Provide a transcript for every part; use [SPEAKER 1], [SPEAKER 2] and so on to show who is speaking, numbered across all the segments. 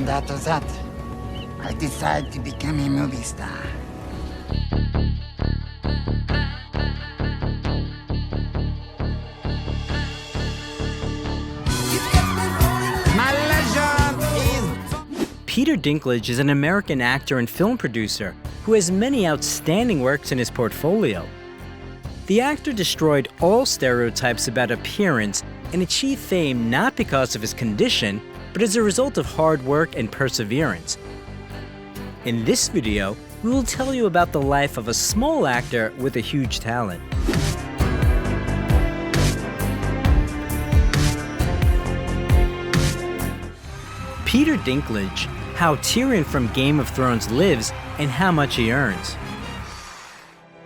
[SPEAKER 1] And after that, I decided to become a movie star. My legend is...
[SPEAKER 2] Peter Dinklage is an American actor and film producer who has many outstanding works in his portfolio. The actor destroyed all stereotypes about appearance and achieved fame not because of his condition, but as a result of hard work and perseverance. In this video, we will tell you about the life of a small actor with a huge talent. Peter Dinklage, how Tyrion from Game of Thrones lives and how much he earns.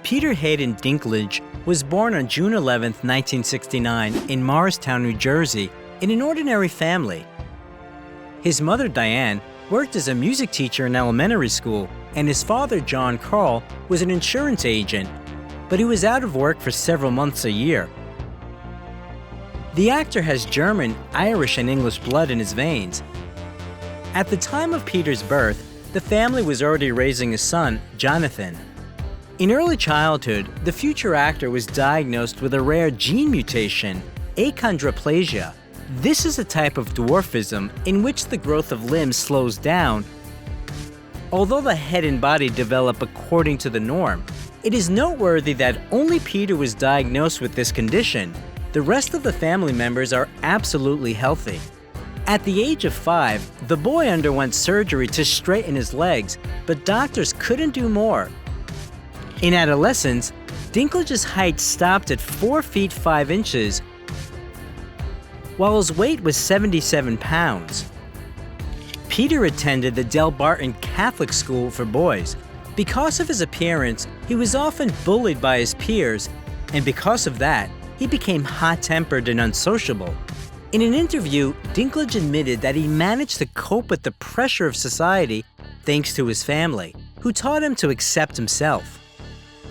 [SPEAKER 2] Peter Hayden Dinklage was born on June 11, 1969 in Morristown, New Jersey, in an ordinary family. His mother, Diane, worked as a music teacher in elementary school, and his father, John Carl, was an insurance agent, but he was out of work for several months a year. The actor has German, Irish, and English blood in his veins. At the time of Peter's birth, the family was already raising a son, Jonathan. In early childhood, the future actor was diagnosed with a rare gene mutation, achondroplasia. This is a type of dwarfism in which the growth of limbs slows down. Although the head and body develop according to the norm, it is noteworthy that only Peter was diagnosed with this condition. The rest of the family members are absolutely healthy. At the age of 5, the boy underwent surgery to straighten his legs, but doctors couldn't do more. In adolescence, Dinklage's height stopped at 4 feet 5 inches, while his weight was 77 pounds. Peter attended the Del Barton Catholic School for Boys. Because of his appearance, he was often bullied by his peers, and because of that, he became hot-tempered and unsociable. In an interview, Dinklage admitted that he managed to cope with the pressure of society thanks to his family, who taught him to accept himself.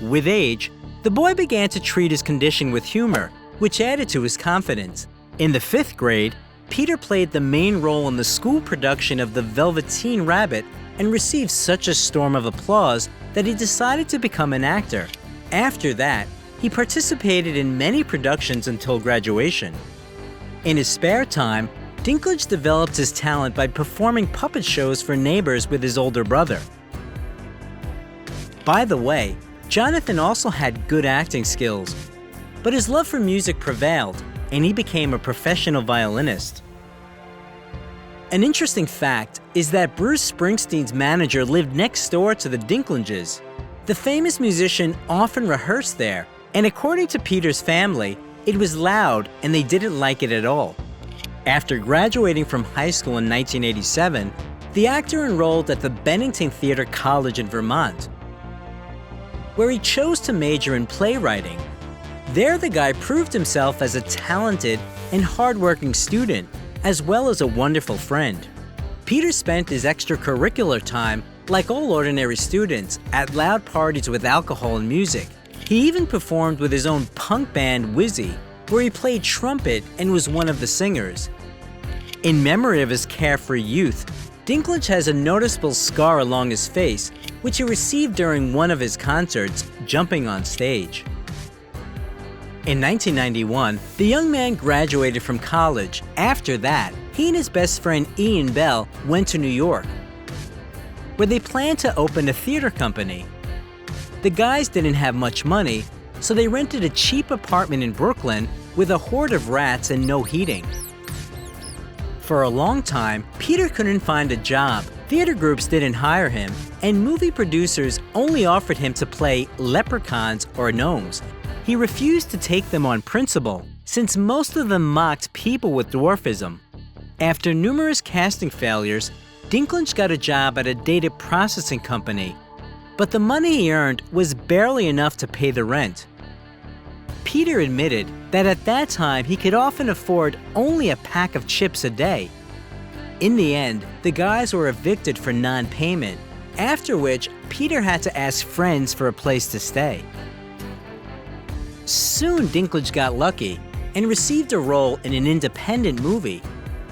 [SPEAKER 2] With age, the boy began to treat his condition with humor, which added to his confidence. In the 5th grade, Peter played the main role in the school production of The Velveteen Rabbit and received such a storm of applause that he decided to become an actor. After that, he participated in many productions until graduation. In his spare time, Dinklage developed his talent by performing puppet shows for neighbors with his older brother. By the way, Jonathan also had good acting skills, but his love for music prevailed, and he became a professional violinist. An interesting fact is that Bruce Springsteen's manager lived next door to the Dinklages. The famous musician often rehearsed there, and according to Peter's family, it was loud and they didn't like it at all. After graduating from high school in 1987, the actor enrolled at the Bennington Theatre College in Vermont, where he chose to major in playwriting. There, the guy proved himself as a talented and hardworking student, as well as a wonderful friend. Peter spent his extracurricular time, like all ordinary students, at loud parties with alcohol and music. He even performed with his own punk band, Wizzy, where he played trumpet and was one of the singers. In memory of his carefree youth, Dinklage has a noticeable scar along his face, which he received during one of his concerts, jumping on stage. In 1991, the young man graduated from college. After that, he and his best friend Ian Bell went to New York, where they planned to open a theater company. The guys didn't have much money, so they rented a cheap apartment in Brooklyn with a horde of rats and no heating. For a long time, Peter couldn't find a job, theater groups didn't hire him, and movie producers only offered him to play leprechauns or gnomes. He refused to take them on principle, since most of them mocked people with dwarfism. After numerous casting failures, Dinklage got a job at a data processing company, but the money he earned was barely enough to pay the rent. Peter admitted that at that time he could often afford only a pack of chips a day. In the end, the guys were evicted for non-payment, after which Peter had to ask friends for a place to stay. Soon Dinklage got lucky and received a role in an independent movie.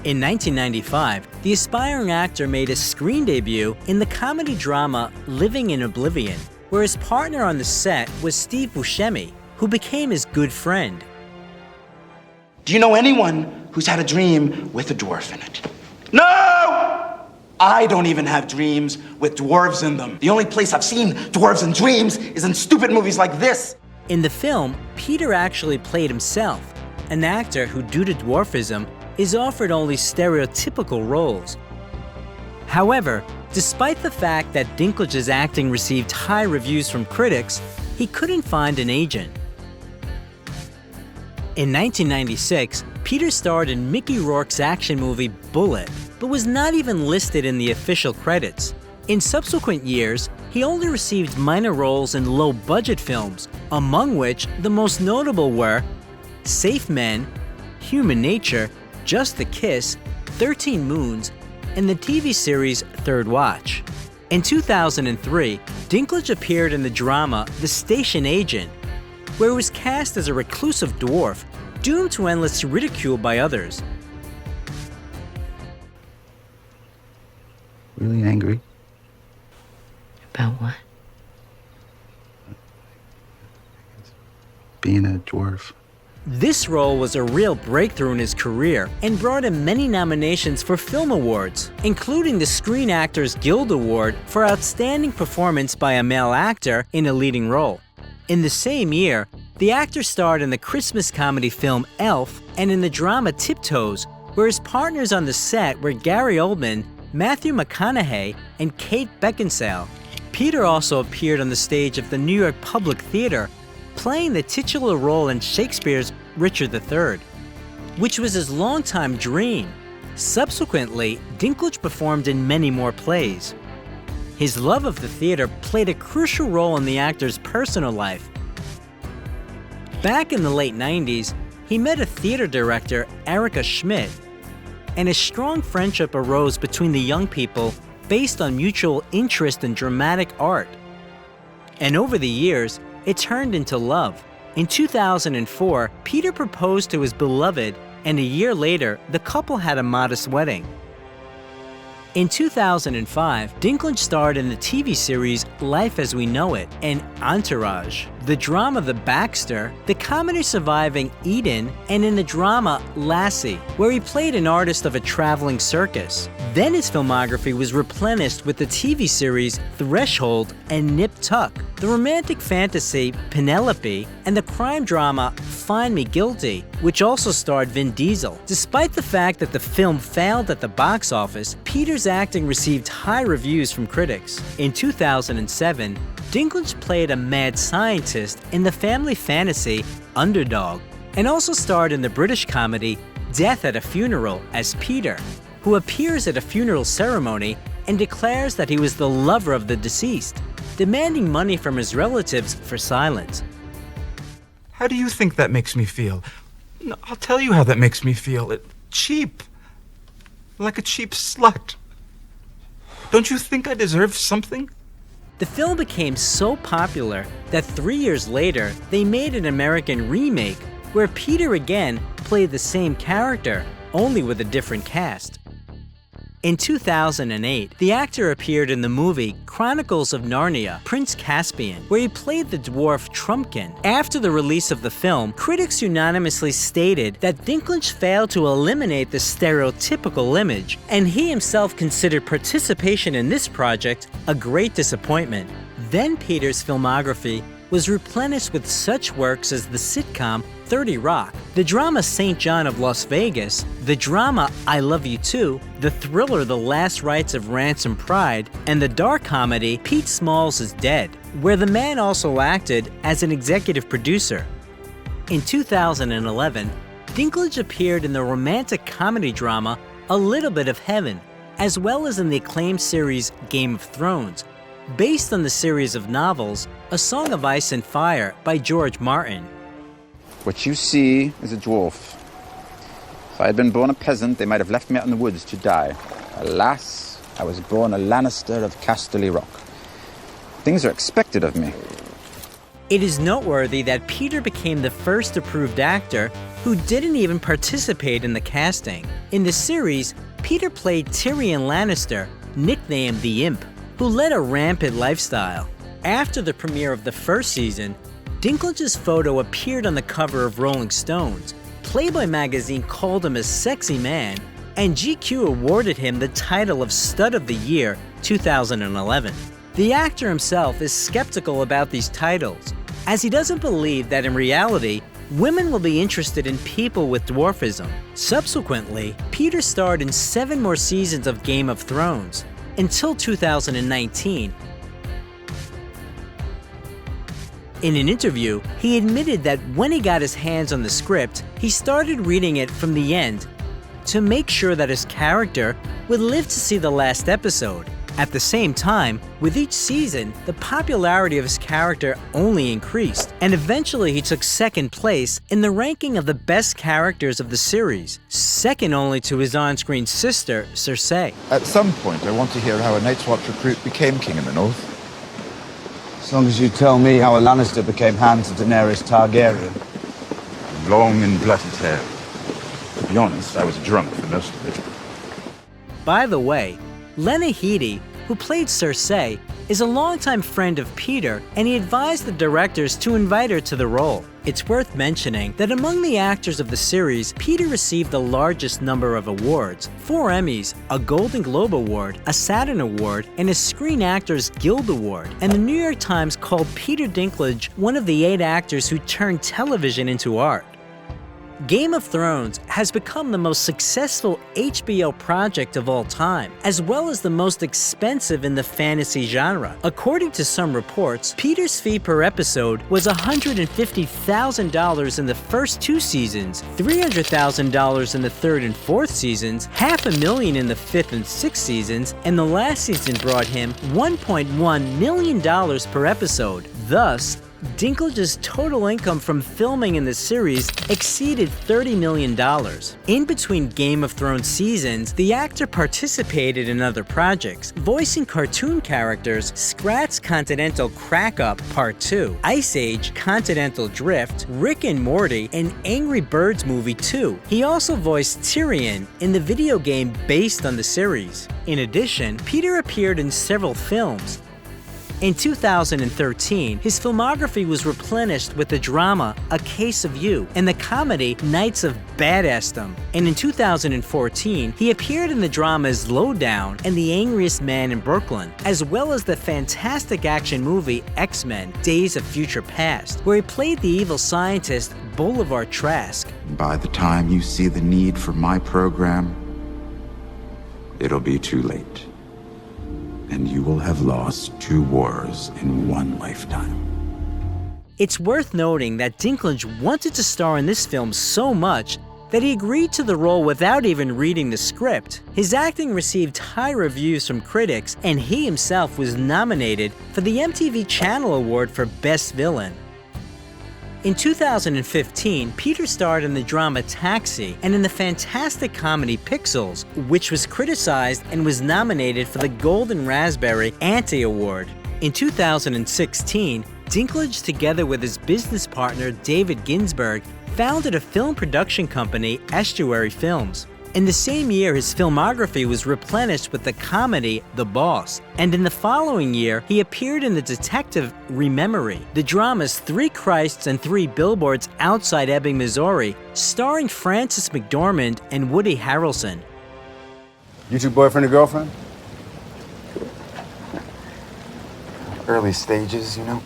[SPEAKER 2] In 1995, the aspiring actor made his screen debut in the comedy drama Living in Oblivion, where his partner on the set was Steve Buscemi, who became his good friend.
[SPEAKER 3] Do you know anyone who's had a dream with a dwarf in it? No! I don't even have dreams with dwarves in them. The only place I've seen dwarves in dreams is in stupid movies like this.
[SPEAKER 2] In the film, Peter actually played himself, an actor who, due to dwarfism, is offered only stereotypical roles. However, despite the fact that Dinklage's acting received high reviews from critics, he couldn't find an agent. In 1996, Peter starred in Mickey Rourke's action movie Bullet, but was not even listed in the official credits. In subsequent years, he only received minor roles in low-budget films, among which the most notable were Safe Men, Human Nature, Just a Kiss, 13 Moons, and the TV series Third Watch. In 2003, Dinklage appeared in the drama The Station Agent, where he was cast as a reclusive dwarf, doomed to endless ridicule by others.
[SPEAKER 1] Really angry?
[SPEAKER 4] About what?
[SPEAKER 1] Being a dwarf.
[SPEAKER 2] This role was a real breakthrough in his career and brought him many nominations for film awards, including the Screen Actors Guild Award for Outstanding Performance by a Male Actor in a Leading Role. In the same year, the actor starred in the Christmas comedy film Elf and in the drama Tiptoes, where his partners on the set were Gary Oldman, Matthew McConaughey, and Kate Beckinsale. Peter also appeared on the stage of the New York Public Theater, playing the titular role in Shakespeare's Richard III, which was his longtime dream. Subsequently, Dinklage performed in many more plays. His love of the theater played a crucial role in the actor's personal life. Back in the late 90s, he met a theater director, Erica Schmidt, and a strong friendship arose between the young people based on mutual interest in dramatic art. And over the years, it turned into love. In 2004, Peter proposed to his beloved, and a year later, the couple had a modest wedding. In 2005, Dinklage starred in the TV series Life as We Know It and Entourage, the drama The Baxter, the comedy Surviving Eden, and in the drama Lassie, where he played an artist of a traveling circus. Then his filmography was replenished with the TV series Threshold and Nip Tuck, the romantic fantasy Penelope, and the crime drama Find Me Guilty, which also starred Vin Diesel. Despite the fact that the film failed at the box office, Peter's acting received high reviews from critics. In 2007, Dinklage played a mad scientist in the family fantasy Underdog, and also starred in the British comedy Death at a Funeral as Peter, who appears at a funeral ceremony and declares that he was the lover of the deceased, demanding money from his relatives for silence.
[SPEAKER 5] How do you think that makes me feel? No, I'll tell you how that makes me feel. Cheap. Like a cheap slut. Don't you think I deserve something?
[SPEAKER 2] The film became so popular that 3 years later, they made an American remake where Peter again played the same character, only with a different cast. In 2008, the actor appeared in the movie Chronicles of Narnia, Prince Caspian, where he played the dwarf Trumpkin. After the release of the film, critics unanimously stated that Dinklage failed to eliminate the stereotypical image, and he himself considered participation in this project a great disappointment. Then Peter's filmography was replenished with such works as the sitcom 30 Rock, the drama St. John of Las Vegas, the drama I Love You Too, the thriller The Last Rites of Ransom Pride, and the dark comedy Pete Smalls is Dead, where the man also acted as an executive producer. In 2011, Dinklage appeared in the romantic comedy drama A Little Bit of Heaven, as well as in the acclaimed series Game of Thrones, based on the series of novels A Song of Ice and Fire by George Martin.
[SPEAKER 6] What you see is a dwarf. If I had been born a peasant, they might have left me out in the woods to die. Alas, I was born a Lannister of Casterly Rock. Things are expected of me.
[SPEAKER 2] It is noteworthy that Peter became the first approved actor who didn't even participate in the casting. In the series, Peter played Tyrion Lannister, nicknamed the Imp, who led a rampant lifestyle. After the premiere of the first season, Dinklage's photo appeared on the cover of Rolling Stones. Playboy magazine called him a sexy man, and GQ awarded him the title of Stud of the Year 2011. The actor himself is skeptical about these titles, as he doesn't believe that in reality, women will be interested in people with dwarfism. Subsequently, Peter starred in 7 more seasons of Game of Thrones, until 2019. In an interview, he admitted that when he got his hands on the script, he started reading it from the end to make sure that his character would live to see the last episode. At the same time, with each season, the popularity of his character only increased, and eventually he took second place in the ranking of the best characters of the series, second only to his on-screen sister, Cersei.
[SPEAKER 6] At some point, I want to hear how a Night's Watch recruit became King in the North.
[SPEAKER 7] As long as you tell me how a Lannister became hand to Daenerys Targaryen.
[SPEAKER 6] Long and bloody tale. To be honest, I was drunk for most of it.
[SPEAKER 2] By the way, Lena Headey, who played Cersei, is a longtime friend of Peter, and he advised the directors to invite her to the role. It's worth mentioning that among the actors of the series, Peter received the largest number of awards: 4 Emmys, a Golden Globe Award, a Saturn Award, and a Screen Actors Guild Award. And the New York Times called Peter Dinklage one of the 8 actors who turned television into art. Game of Thrones has become the most successful HBO project of all time, as well as the most expensive in the fantasy genre. According to some reports, Peter's fee per episode was $150,000 in the first 2 seasons, $300,000 in the 3rd and 4th seasons, $500,000 in the 5th and 6th seasons, and the last season brought him $1.1 million per episode. Thus, Dinklage's total income from filming in the series exceeded $30 million. In between Game of Thrones seasons, the actor participated in other projects, voicing cartoon characters Scrat's Continental Crack-Up Part 2, Ice Age Continental Drift, Rick and Morty, and Angry Birds Movie 2. He also voiced Tyrion in the video game based on the series. In addition, Peter appeared in several films. In 2013, his filmography was replenished with the drama A Case of You and the comedy Knights of Badassdom. And in 2014, he appeared in the dramas Lowdown and The Angriest Man in Brooklyn, as well as the fantastic action movie X-Men: Days of Future Past, where he played the evil scientist Boulevard Trask.
[SPEAKER 8] By the time you see the need for my program, it'll be too late. And you will have lost 2 wars in 1 lifetime.
[SPEAKER 2] It's worth noting that Dinklage wanted to star in this film so much that he agreed to the role without even reading the script. His acting received high reviews from critics, and he himself was nominated for the MTV Channel Award for Best Villain. In 2015, Peter starred in the drama Taxi and in the fantastic comedy Pixels, which was criticized and was nominated for the Golden Raspberry Ante Award. In 2016, Dinklage, together with his business partner David Ginsburg, founded a film production company, Estuary Films. In the same year, his filmography was replenished with the comedy The Boss, and in the following year, he appeared in the detective Rememory, the dramas 3 Christs and 3 Billboards Outside Ebbing, Missouri, starring Frances McDormand and Woody Harrelson.
[SPEAKER 7] You 2 boyfriend and girlfriend?
[SPEAKER 8] Early stages, you know?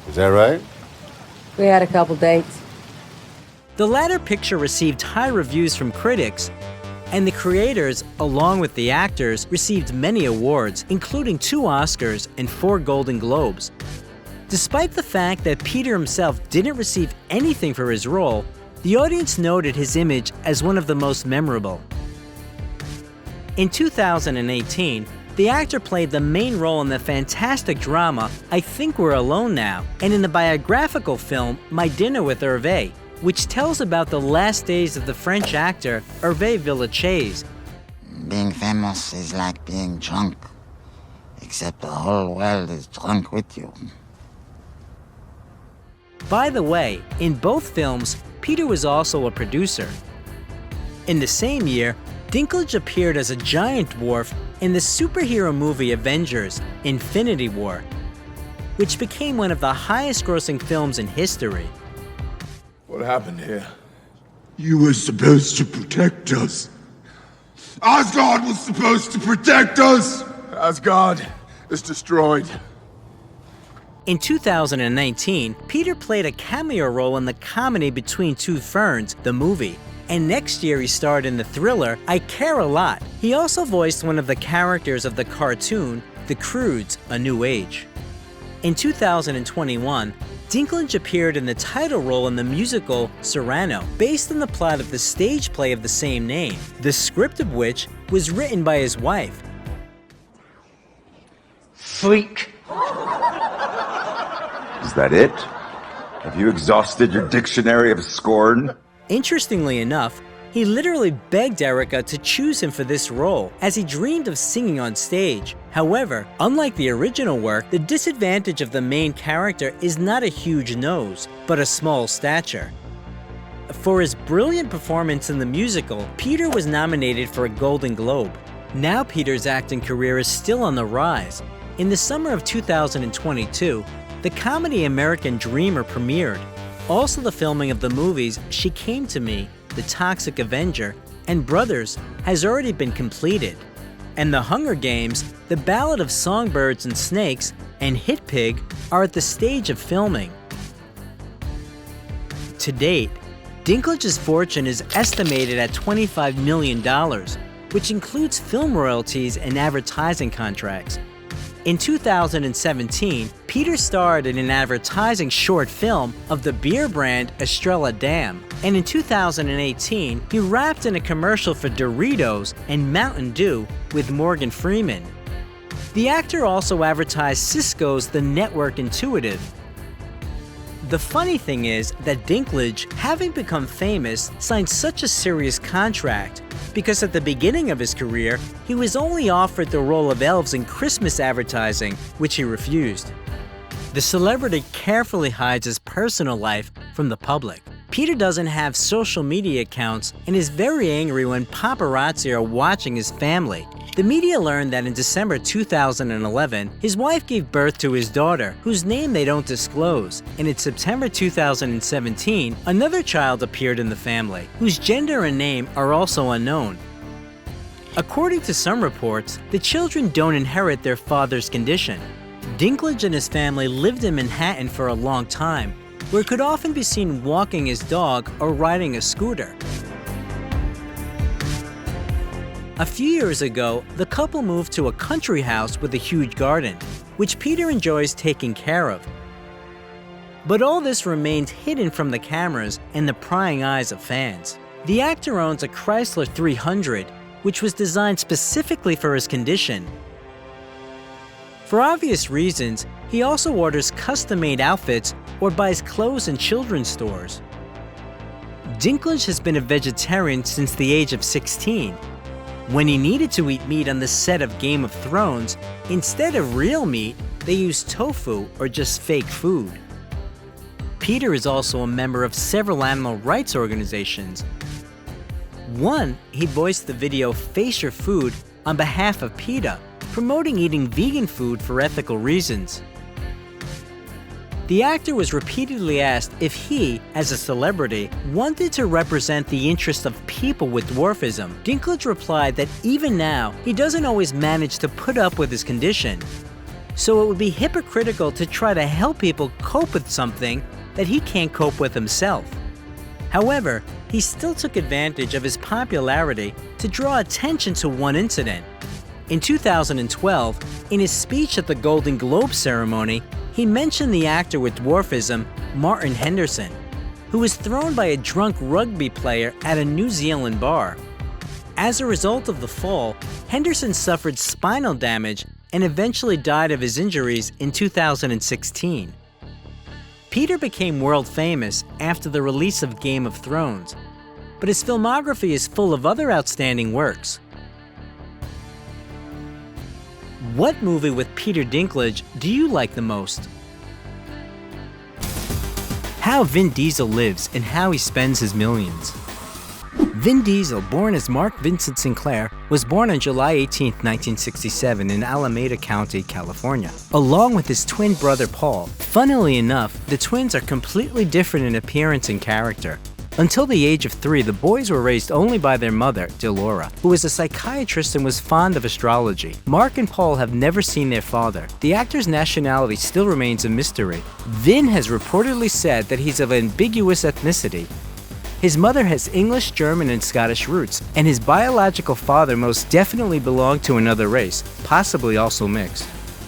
[SPEAKER 7] Is that right?
[SPEAKER 4] We had a couple dates.
[SPEAKER 2] The latter picture received high reviews from critics, and the creators, along with the actors, received many awards, including 2 Oscars and 4 Golden Globes. Despite the fact that Peter himself didn't receive anything for his role, the audience noted his image as one of the most memorable. In 2018, the actor played the main role in the fantastic drama I Think We're Alone Now, and in the biographical film My Dinner with Hervé, which tells about the last days of the French actor Hervé Villechaize.
[SPEAKER 1] Being famous is like being drunk, except the whole world is drunk with you.
[SPEAKER 2] By the way, in both films, Peter was also a producer. In the same year, Dinklage appeared as a giant dwarf in the superhero movie Avengers: Infinity War, which became one of the highest-grossing films in history.
[SPEAKER 9] What happened here?
[SPEAKER 8] You were supposed to protect us. Asgard was supposed to protect us!
[SPEAKER 9] Asgard is destroyed.
[SPEAKER 2] In 2019, Peter played a cameo role in the comedy Between Two Ferns, the movie, and next year he starred in the thriller I Care a Lot. He also voiced one of the characters of the cartoon The Croods: A New Age. In 2021, Dinklage appeared in the title role in the musical Cyrano, based on the plot of the stage play of the same name, the script of which was written by his wife.
[SPEAKER 3] Freak.
[SPEAKER 8] Is that it? Have you exhausted your dictionary of scorn?
[SPEAKER 2] Interestingly enough, he literally begged Erica to choose him for this role, as he dreamed of singing on stage. However, unlike the original work, the disadvantage of the main character is not a huge nose, but a small stature. For his brilliant performance in the musical, Peter was nominated for a Golden Globe. Now Peter's acting career is still on the rise. In the summer of 2022, the comedy American Dreamer premiered. Also, the filming of the movies She Came to Me, The Toxic Avenger, and Brothers has already been completed. And The Hunger Games, The Ballad of Songbirds and Snakes, and Hit Pig are at the stage of filming. To date, Dinklage's fortune is estimated at $25 million, which includes film royalties and advertising contracts. In 2017, Peter starred in an advertising short film of the beer brand Estrella Damm, and in 2018, he rapped in a commercial for Doritos and Mountain Dew with Morgan Freeman. The actor also advertised Cisco's The Network Intuitive. The funny thing is that Dinklage, having become famous, signed such a serious contract, because at the beginning of his career, he was only offered the role of elves in Christmas advertising, which he refused. The celebrity carefully hides his personal life from the public. Peter doesn't have social media accounts and is very angry when paparazzi are watching his family. The media learned that in December 2011, his wife gave birth to his daughter, whose name they don't disclose, and in September 2017, another child appeared in the family, whose gender and name are also unknown. According to some reports, the children don't inherit their father's condition. Dinklage and his family lived in Manhattan for a long time, where he could often be seen walking his dog or riding a scooter. A few years ago, the couple moved to a country house with a huge garden, which Peter enjoys taking care of. But all this remained hidden from the cameras and the prying eyes of fans. The actor owns a Chrysler 300, which was designed specifically for his condition. For obvious reasons, he also orders custom-made outfits or buys clothes in children's stores. Dinklage has been a vegetarian since the age of 16. When he needed to eat meat on the set of Game of Thrones, instead of real meat, they used tofu or just fake food. Peter is also a member of several animal rights organizations. One, he voiced the video Face Your Food on behalf of PETA, promoting eating vegan food for ethical reasons. The actor was repeatedly asked if he, as a celebrity, wanted to represent the interests of people with dwarfism. Dinklage replied that even now, he doesn't always manage to put up with his condition. So it would be hypocritical to try to help people cope with something that he can't cope with himself. However, he still took advantage of his popularity to draw attention to one incident. In 2012, in his speech at the Golden Globe ceremony, he mentioned the actor with dwarfism, Martin Henderson, who was thrown by a drunk rugby player at a New Zealand bar. As a result of the fall, Henderson suffered spinal damage and eventually died of his injuries in 2016. Peter became world famous after the release of Game of Thrones, but his filmography is full of other outstanding works. What movie with Peter Dinklage do you like the most? how Vin Diesel lives and how he spends his millions. Vin Diesel, born as Mark Vincent Sinclair, was born on July 18, 1967 in Alameda County, California, along with his twin brother Paul. Funnily enough, the twins are completely different in appearance and character. Until the age of 3, the boys were raised only by their mother, Delora, who was a psychiatrist and was fond of astrology. Mark and Paul have never seen their father. The actor's nationality still remains a mystery. Vin has reportedly said that he's of ambiguous ethnicity. His mother has English, German, and Scottish roots, and his biological father most definitely belonged to another race, possibly also mixed.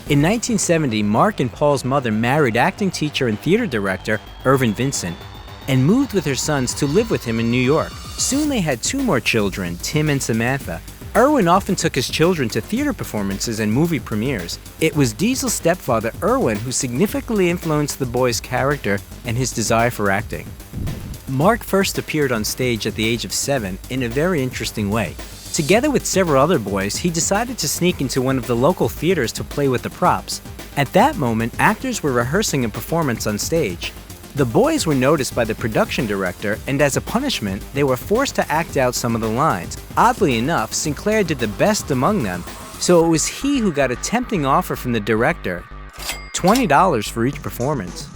[SPEAKER 2] In 1970, Mark and Paul's mother married acting teacher and theater director Irvin Vincent, and moved with her sons to live with him in New York. Soon they had 2 more children, Tim and Samantha. Irwin often took his children to theater performances and movie premieres. It was Diesel's stepfather, Irwin, who significantly influenced the boy's character and his desire for acting. Mark first appeared on stage at the age of 7 in a very interesting way. Together with several other boys, he decided to sneak into one of the local theaters to play with the props. At that moment, actors were rehearsing a performance on stage. The boys were noticed by the production director, and as a punishment, they were forced to act out some of the lines. Oddly enough, Sinclair did the best among them, so it was he who got a tempting offer from the director, $20 for each performance.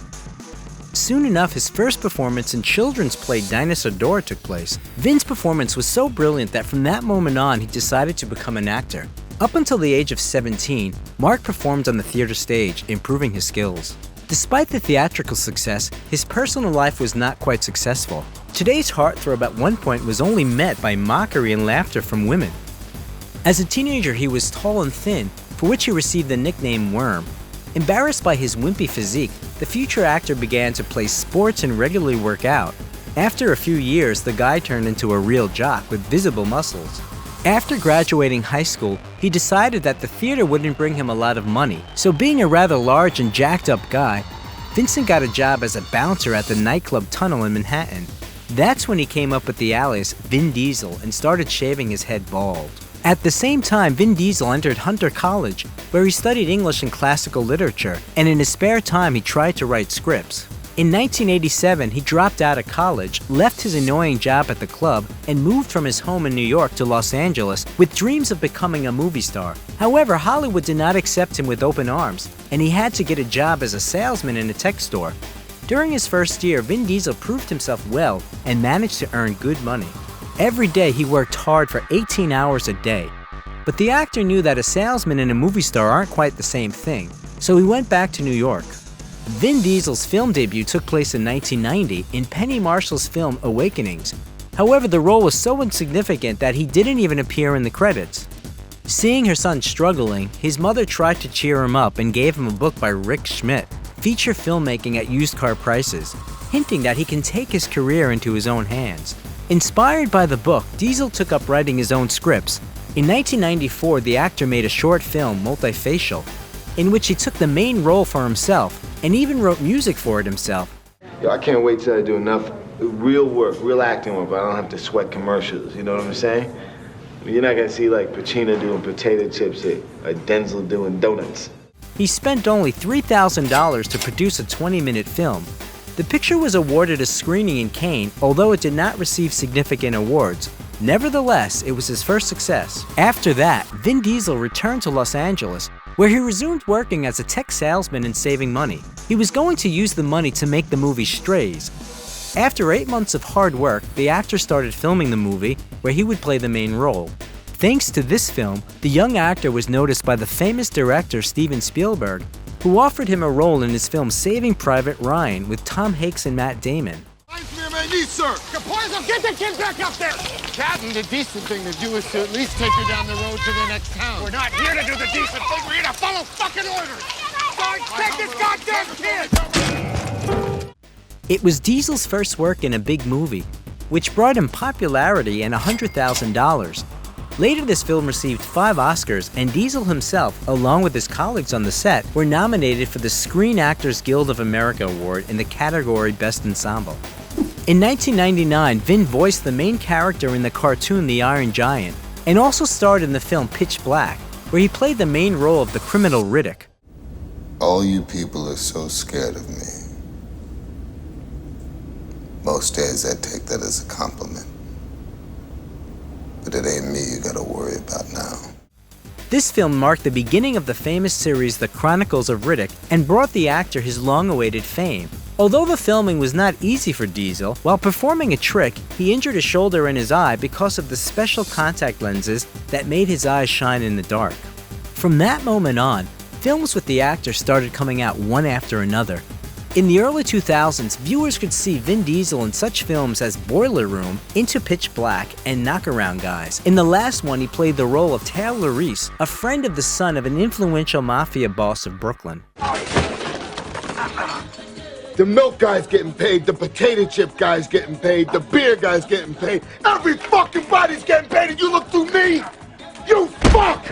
[SPEAKER 2] Soon enough, his first performance in children's play Dinosaur Dora took place. Vin's performance was so brilliant that from that moment on, he decided to become an actor. Up until the age of 17, Mark performed on the theater stage, improving his skills. Despite the theatrical success, his personal life was not quite successful. Today's heartthrob at one point was only met by mockery and laughter from women. As a teenager, he was tall and thin, for which he received the nickname Worm. Embarrassed by his wimpy physique, the future actor began to play sports and regularly work out. After a few years, the guy turned into a real jock with visible muscles. After graduating high school, he decided that the theater wouldn't bring him a lot of money, so being a rather large and jacked up guy, Vincent got a job as a bouncer at the nightclub Tunnel in Manhattan. That's when he came up with the alias Vin Diesel and started shaving his head bald. At the same time, Vin Diesel entered Hunter College, where he studied English and classical literature, and in his spare time he tried to write scripts. In 1987, he dropped out of college, left his annoying job at the club, and moved from his home in New York to Los Angeles with dreams of becoming a movie star. However, Hollywood did not accept him with open arms, and he had to get a job as a salesman in a tech store. During his first year, Vin Diesel proved himself well and managed to earn good money. Every day he worked hard for 18 hours a day. But the actor knew that a salesman and a movie star aren't quite the same thing, so he went back to New York. Vin Diesel's film debut took place in 1990 in Penny Marshall's film Awakenings. However, the role was so insignificant that he didn't even appear in the credits. Seeing her son struggling, his mother tried to cheer him up and gave him a book by Rick Schmidt, feature filmmaking at used car prices, hinting that he can take his career into his own hands. Inspired by the book, Diesel took up writing his own scripts. In 1994, the actor made a short film, Multifacial, in which he took the main role for himself and even wrote music for it himself.
[SPEAKER 10] Yo, I can't wait till I do enough real work, real acting work, but I don't have to sweat commercials, you know what I'm saying? I mean, you're not gonna see like Pacino doing potato chips here, or Denzel doing donuts.
[SPEAKER 2] He spent only $3,000 to produce a 20-minute film. The picture was awarded a screening in Cannes, although it did not receive significant awards. Nevertheless, it was his first success. After that, Vin Diesel returned to Los Angeles, where he resumed working as a tech salesman and saving money. He was going to use the money to make the movie Strays. After 8 months of hard work, the actor started filming the movie, where he would play the main role. Thanks to this film, the young actor was noticed by the famous director Steven Spielberg, who offered him a role in his film Saving Private Ryan with Tom Hanks and Matt Damon.
[SPEAKER 9] Sir, get the kid back up there! Captain, the decent thing to do is to at least take her down the road to the next town. We're not here to do the decent thing, we're here to follow fucking orders! Don't take this goddamn kid!
[SPEAKER 2] It was Diesel's first work in a big movie, which brought him popularity and $100,000. Later, this film received 5 Oscars, and Diesel himself, along with his colleagues on the set, were nominated for the Screen Actors Guild of America Award in the category Best Ensemble. In 1999, Vin voiced the main character in the cartoon The Iron Giant, and also starred in the film Pitch Black, where he played the main role of the criminal Riddick.
[SPEAKER 11] All you people are so scared of me. Most days I take that as a compliment. But it ain't me you gotta worry about now.
[SPEAKER 2] This film marked the beginning of the famous series The Chronicles of Riddick and brought the actor his long-awaited fame. Although the filming was not easy for Diesel, while performing a trick, he injured a shoulder and his eye because of the special contact lenses that made his eyes shine in the dark. From that moment on, films with the actor started coming out one after another. In the early 2000s, viewers could see Vin Diesel in such films as Boiler Room, Into Pitch Black, and Knockaround Guys. In the last one, he played the role of Taylor Reese, a friend of the son of an influential mafia boss of Brooklyn.
[SPEAKER 9] The milk guy's getting paid, the potato chip guy's getting paid, the beer guy's getting paid. Every fucking body's getting paid, and you look through me? You fuck!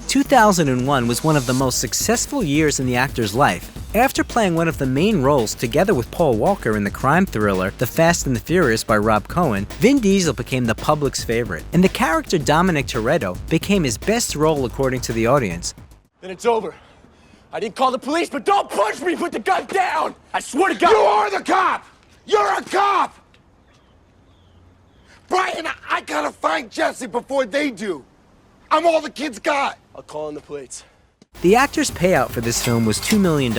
[SPEAKER 2] 2001 was one of the most successful years in the actor's life. After playing one of the main roles together with Paul Walker in the crime thriller The Fast and the Furious by Rob Cohen, Vin Diesel became the public's favorite, and the character Dominic Toretto became his best role according to the audience.
[SPEAKER 12] Then it's over. I didn't call the police, but don't push me! Put the gun down! I swear to God!
[SPEAKER 9] You are the cop! You're a cop! Brian, I gotta find Jesse before they do. I'm all the kids got.
[SPEAKER 12] I'll call in the plates.
[SPEAKER 2] The actor's payout for this film was $2 million.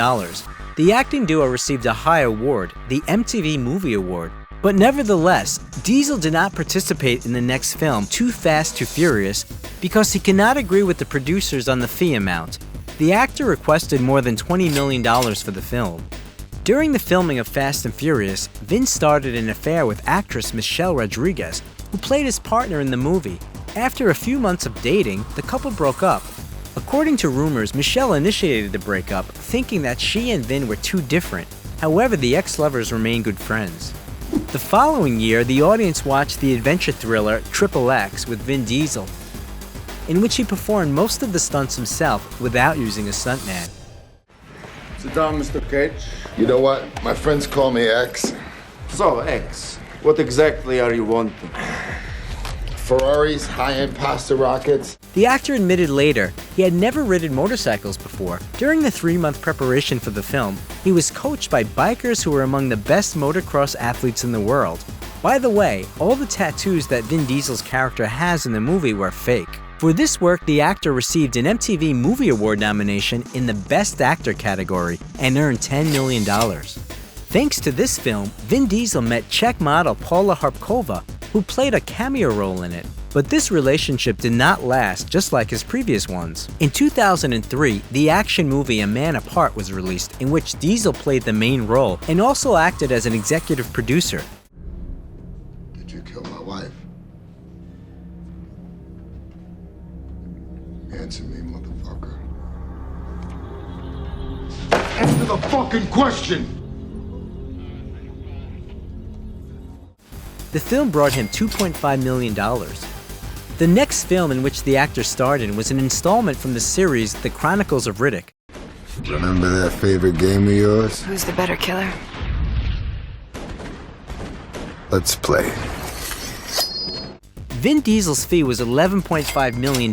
[SPEAKER 2] The acting duo received a high award, the MTV Movie Award. But nevertheless, Diesel did not participate in the next film, Too Fast, Too Furious, because he could not agree with the producers on the fee amount. The actor requested more than $20 million for the film. During the filming of Fast and Furious, Vin started an affair with actress Michelle Rodriguez, who played his partner in the movie. After a few months of dating, the couple broke up. According to rumors, Michelle initiated the breakup, thinking that she and Vin were too different. However, the ex-lovers remain good friends. The following year, the audience watched the adventure thriller XXX with Vin Diesel, in which he performed most of the stunts himself without using a stuntman.
[SPEAKER 9] Sit down, Mr. Cage. You know what? My friends call me X.
[SPEAKER 10] So, X, what exactly are you wanting?
[SPEAKER 9] Ferraris, high-end pasta rockets.
[SPEAKER 2] The actor admitted later he had never ridden motorcycles before. During the 3-month preparation for the film, he was coached by bikers who were among the best motocross athletes in the world. By the way, all the tattoos that Vin Diesel's character has in the movie were fake. For this work, the actor received an MTV Movie Award nomination in the Best Actor category and earned $10 million. Thanks to this film, Vin Diesel met Czech model Paula Harpkova, who played a cameo role in it. But this relationship did not last, just like his previous ones. In 2003, the action movie A Man Apart was released, in which Diesel played the main role and also acted as an executive producer.
[SPEAKER 9] Did you kill my wife? Answer me, motherfucker. Answer the fucking question!
[SPEAKER 2] The film brought him $2.5 million. The next film in which the actor starred in was an installment from the series The Chronicles of Riddick.
[SPEAKER 9] Remember that favorite game of yours?
[SPEAKER 13] Who's the better killer?
[SPEAKER 9] Let's play.
[SPEAKER 2] Vin Diesel's fee was $11.5 million,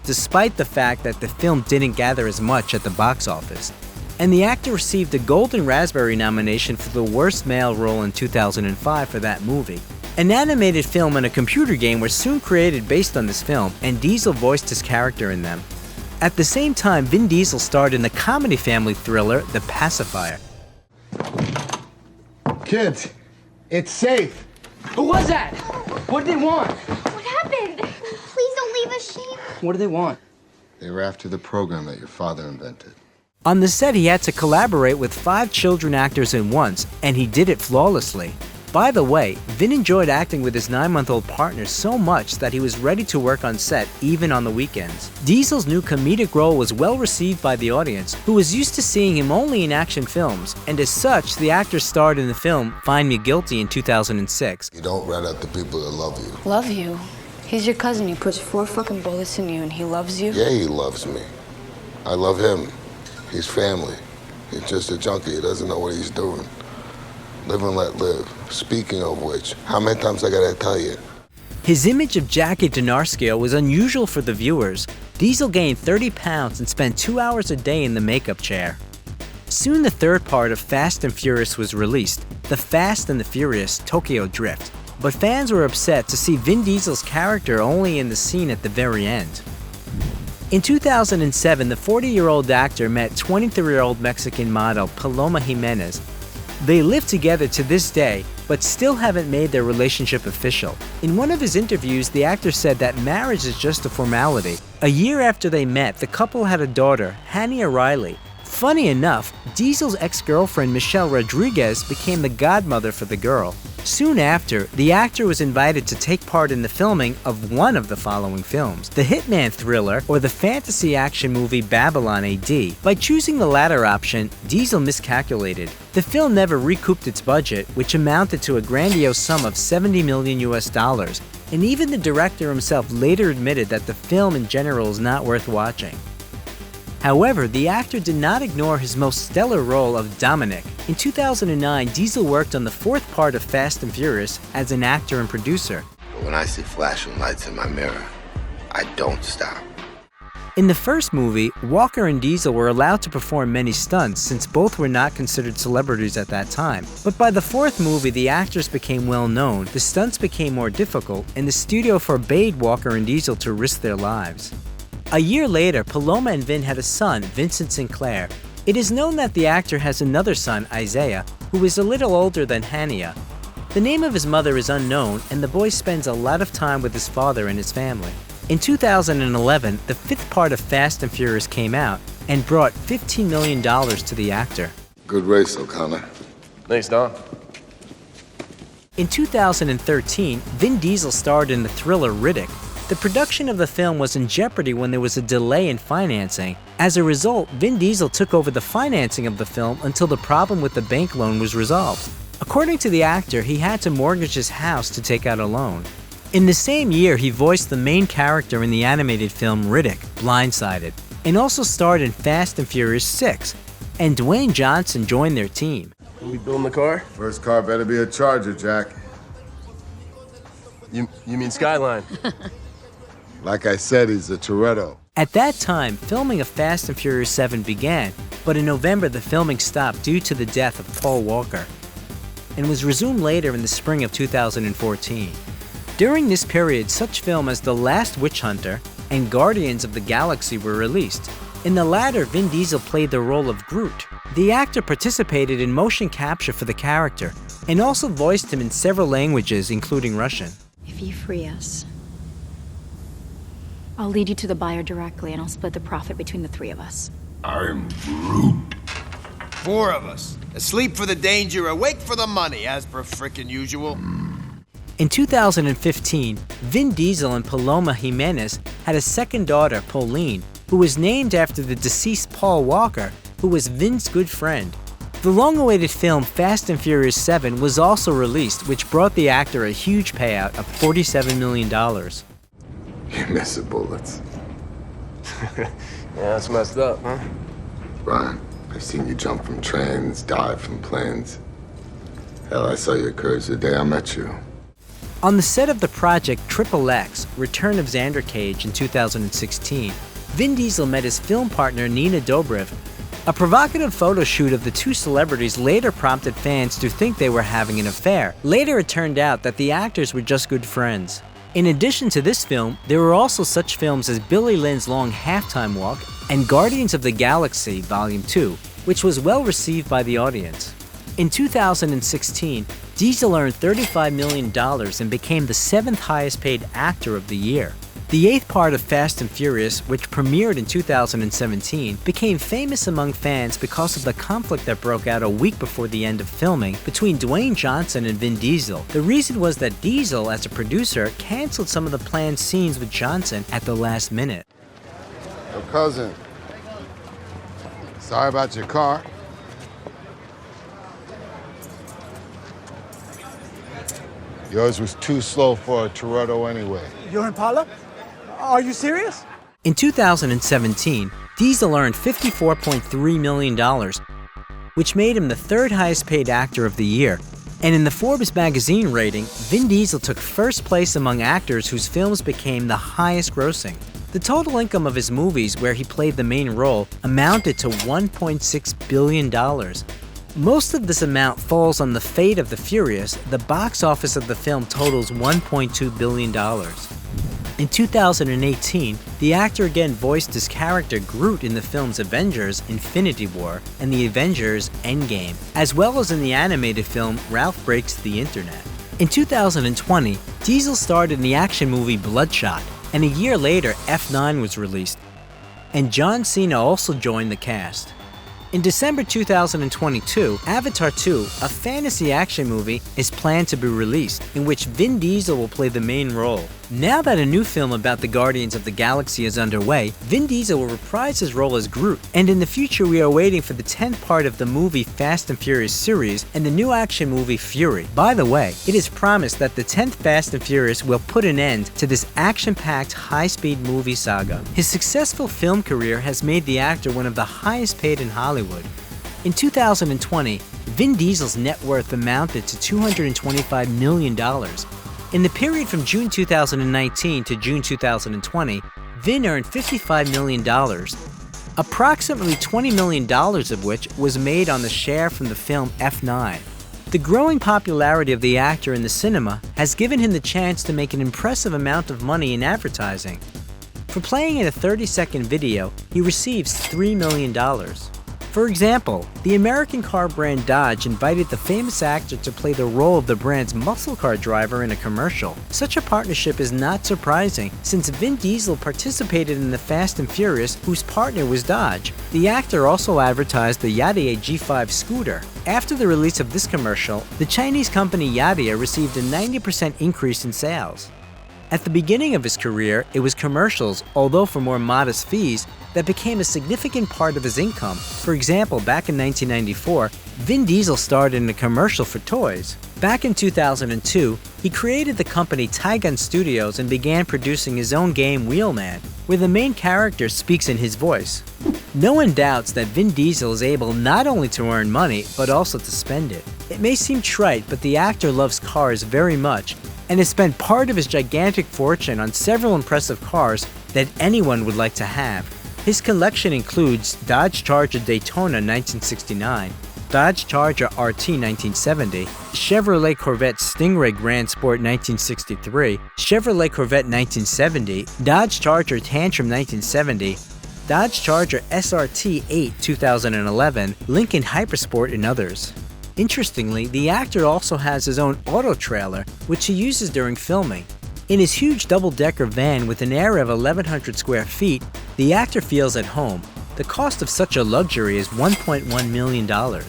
[SPEAKER 2] despite the fact that the film didn't gather as much at the box office. And the actor received a Golden Raspberry nomination for the worst male role in 2005 for that movie. An animated film and a computer game were soon created based on this film, and Diesel voiced his character in them. At the same time, Vin Diesel starred in the comedy family thriller The Pacifier.
[SPEAKER 9] Kids, it's safe.
[SPEAKER 12] Who was that? What did they want?
[SPEAKER 14] What happened? Please don't leave us, Shane.
[SPEAKER 12] What do they want?
[SPEAKER 9] They were after the program that your father invented.
[SPEAKER 2] On the set, he had to collaborate with 5 children actors at once, and he did it flawlessly. By the way, Vin enjoyed acting with his 9-month-old partner so much that he was ready to work on set even on the weekends. Diesel's new comedic role was well received by the audience, who was used to seeing him only in action films, and as such, the actor starred in the film Find Me Guilty in 2006.
[SPEAKER 9] You don't rat out the people that love you.
[SPEAKER 13] Love you? He's your cousin. He puts 4 fucking bullets in you and he loves you?
[SPEAKER 9] Yeah, he loves me. I love him. He's family. He's just a junkie. He doesn't know what he's doing. Live and let live. Speaking of which, how many times I gotta tell you?
[SPEAKER 2] His image of Jackie Denarskio was unusual for the viewers. Diesel gained 30 pounds and spent 2 hours a day in the makeup chair. Soon the third part of Fast and Furious was released, The Fast and the Furious Tokyo Drift, but fans were upset to see Vin Diesel's character only in the scene at the very end. In 2007, the 40-year-old actor met 23-year-old Mexican model Paloma Jiménez. They live together to this day, but still haven't made their relationship official. In one of his interviews, the actor said that marriage is just a formality. A year after they met, the couple had a daughter, Hania Riley. Funny enough, Diesel's ex-girlfriend Michelle Rodriguez became the godmother for the girl. Soon after, the actor was invited to take part in the filming of one of the following films, the hitman thriller or the fantasy action movie Babylon AD. By choosing the latter option, Diesel miscalculated. The film never recouped its budget, which amounted to a grandiose sum of $70 million US, and even the director himself later admitted that the film in general is not worth watching. However, the actor did not ignore his most stellar role of Dominic. In 2009, Diesel worked on the fourth part of Fast and Furious as an actor and producer.
[SPEAKER 11] But when I see flashing lights in my mirror, I don't stop.
[SPEAKER 2] In the first movie, Walker and Diesel were allowed to perform many stunts since both were not considered celebrities at that time. But by the fourth movie, the actors became well known, the stunts became more difficult, and the studio forbade Walker and Diesel to risk their lives. A year later, Paloma and Vin had a son, Vincent Sinclair. It is known that the actor has another son, Isaiah, who is a little older than Hania. The name of his mother is unknown, and the boy spends a lot of time with his father and his family. In 2011, the fifth part of Fast and Furious came out and brought $15 million to the actor.
[SPEAKER 11] Good race, O'Connor.
[SPEAKER 12] Thanks, Don.
[SPEAKER 2] In 2013, Vin Diesel starred in the thriller Riddick. The production of the film was in jeopardy when there was a delay in financing. As a result, Vin Diesel took over the financing of the film until the problem with the bank loan was resolved. According to the actor, he had to mortgage his house to take out a loan. In the same year, he voiced the main character in the animated film Riddick, Blindsided, and also starred in Fast and Furious 6, and Dwayne Johnson joined their team.
[SPEAKER 12] We building the car?
[SPEAKER 11] First car better be a Charger, Jack.
[SPEAKER 12] You mean Skyline?
[SPEAKER 11] Like I said, he's a Toretto.
[SPEAKER 2] At that time, filming of Fast and Furious 7 began, but in November the filming stopped due to the death of Paul Walker, and was resumed later in the spring of 2014. During this period, such films as The Last Witch Hunter and Guardians of the Galaxy were released. In the latter, Vin Diesel played the role of Groot. The actor participated in motion capture for the character, and also voiced him in several languages, including Russian.
[SPEAKER 15] If you free us, I'll lead you to the buyer directly, and I'll split the profit between the three of us.
[SPEAKER 16] I'm Groot. Four of us. Asleep for the danger, awake for the money, as per frickin' usual.
[SPEAKER 2] In 2015, Vin Diesel and Paloma Jiménez had a second daughter, Pauline, who was named after the deceased Paul Walker, who was Vin's good friend. The long-awaited film Fast and Furious 7 was also released, which brought the actor a huge payout of $47 million.
[SPEAKER 11] You miss the bullets.
[SPEAKER 12] Yeah, that's messed up, huh?
[SPEAKER 11] Brian, I've seen you jump from trains, dive from planes. Hell, I saw your courage the day I met you.
[SPEAKER 2] On the set of the project XXX, Return of Xander Cage in 2016, Vin Diesel met his film partner Nina Dobrev. A provocative photo shoot of the two celebrities later prompted fans to think they were having an affair. Later it turned out that the actors were just good friends. In addition to this film, there were also such films as Billy Lynn's Long Halftime Walk and Guardians of the Galaxy Volume 2, which was well received by the audience. In 2016, Diesel earned $35 million and became the 7th highest paid actor of the year. The 8th part of Fast and Furious, which premiered in 2017, became famous among fans because of the conflict that broke out a week before the end of filming between Dwayne Johnson and Vin Diesel. The reason was that Diesel, as a producer, canceled some of the planned scenes with Johnson at the last minute.
[SPEAKER 11] Yo, cousin. Sorry about your car. Yours was too slow for a Toretto anyway.
[SPEAKER 17] Your Impala? Are you serious?
[SPEAKER 2] In 2017, Diesel earned $54.3 million, which made him the 3rd highest paid actor of the year. And in the Forbes magazine rating, Vin Diesel took first place among actors whose films became the highest grossing. The total income of his movies where he played the main role amounted to $1.6 billion. Most of this amount falls on The Fate of the Furious. The box office of the film totals $1.2 billion. In 2018, the actor again voiced his character Groot in the films Avengers: Infinity War and The Avengers: Endgame, as well as in the animated film Ralph Breaks the Internet. In 2020, Diesel starred in the action movie Bloodshot, and a year later F9 was released, and John Cena also joined the cast. In December 2022, Avatar 2, a fantasy action movie, is planned to be released, in which Vin Diesel will play the main role. Now that a new film about the Guardians of the Galaxy is underway, Vin Diesel will reprise his role as Groot, and in the future we are waiting for the 10th part of the movie Fast and Furious series and the new action movie Fury. By the way, it is promised that the 10th Fast and Furious will put an end to this action-packed, high-speed movie saga. His successful film career has made the actor one of the highest paid in Hollywood. In 2020, Vin Diesel's net worth amounted to $225 million. In the period from June 2019 to June 2020, Vin earned $55 million, approximately $20 million of which was made on the share from the film F9. The growing popularity of the actor in the cinema has given him the chance to make an impressive amount of money in advertising. For playing in a 30-second video, he receives $3 million. For example, the American car brand Dodge invited the famous actor to play the role of the brand's muscle car driver in a commercial. Such a partnership is not surprising, since Vin Diesel participated in the Fast and Furious, whose partner was Dodge. The actor also advertised the Yadea G5 scooter. After the release of this commercial, the Chinese company Yadea received a 90% increase in sales. At the beginning of his career, it was commercials, although for more modest fees, that became a significant part of his income. For example, back in 1994, Vin Diesel starred in a commercial for toys. Back in 2002, he created the company Tyrion Studios and began producing his own game Wheelman, where the main character speaks in his voice. No one doubts that Vin Diesel is able not only to earn money, but also to spend it. It may seem trite, but the actor loves cars very much, and has spent part of his gigantic fortune on several impressive cars that anyone would like to have. His collection includes Dodge Charger Daytona 1969, Dodge Charger RT 1970, Chevrolet Corvette Stingray Grand Sport 1963, Chevrolet Corvette 1970, Dodge Charger Tantrum 1970, Dodge Charger SRT 8 2011, Lincoln Hypersport, and others. Interestingly, the actor also has his own auto trailer, which he uses during filming. In his huge double-decker van with an area of 1,100 square feet, the actor feels at home. The cost of such a luxury is $1.1 million.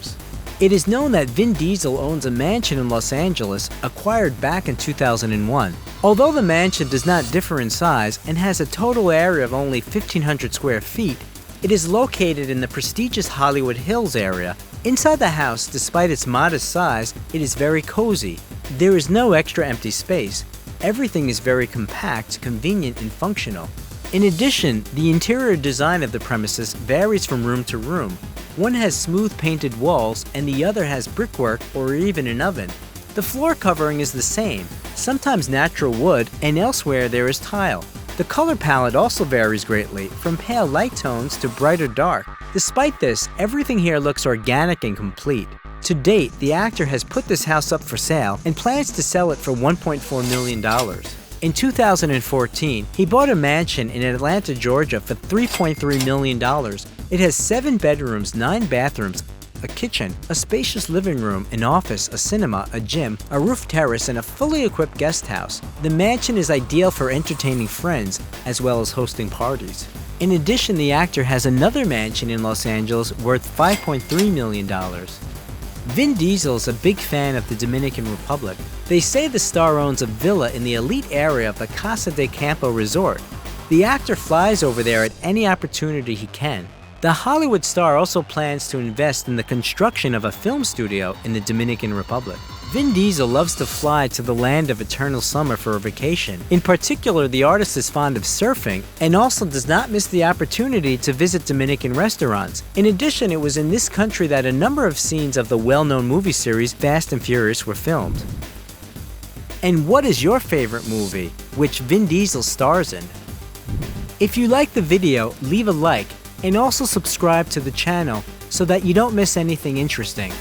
[SPEAKER 2] It is known that Vin Diesel owns a mansion in Los Angeles acquired back in 2001. Although the mansion does not differ in size and has a total area of only 1,500 square feet, it is located in the prestigious Hollywood Hills area. Inside the house, despite its modest size, it is very cozy. There is no extra empty space. Everything is very compact, convenient, and functional. In addition, the interior design of the premises varies from room to room. One has smooth painted walls and the other has brickwork or even an oven. The floor covering is the same, sometimes natural wood, and elsewhere there is tile. The color palette also varies greatly, from pale light tones to brighter dark. Despite this, everything here looks organic and complete. To date, the actor has put this house up for sale and plans to sell it for $1.4 million. In 2014, he bought a mansion in Atlanta, Georgia for $3.3 million. It has 7 bedrooms, 9 bathrooms, a kitchen, a spacious living room, an office, a cinema, a gym, a roof terrace, and a fully equipped guest house. The mansion is ideal for entertaining friends as well as hosting parties. In addition, the actor has another mansion in Los Angeles worth $5.3 million. Vin Diesel is a big fan of the Dominican Republic. They say the star owns a villa in the elite area of the Casa de Campo resort. The actor flies over there at any opportunity he can. The Hollywood star also plans to invest in the construction of a film studio in the Dominican Republic. Vin Diesel loves to fly to the land of eternal summer for a vacation. In particular, the artist is fond of surfing and also does not miss the opportunity to visit Dominican restaurants. In addition, it was in this country that a number of scenes of the well-known movie series Fast and Furious were filmed. And what is your favorite movie, which Vin Diesel stars in? If you like the video, leave a like and also subscribe to the channel so that you don't miss anything interesting.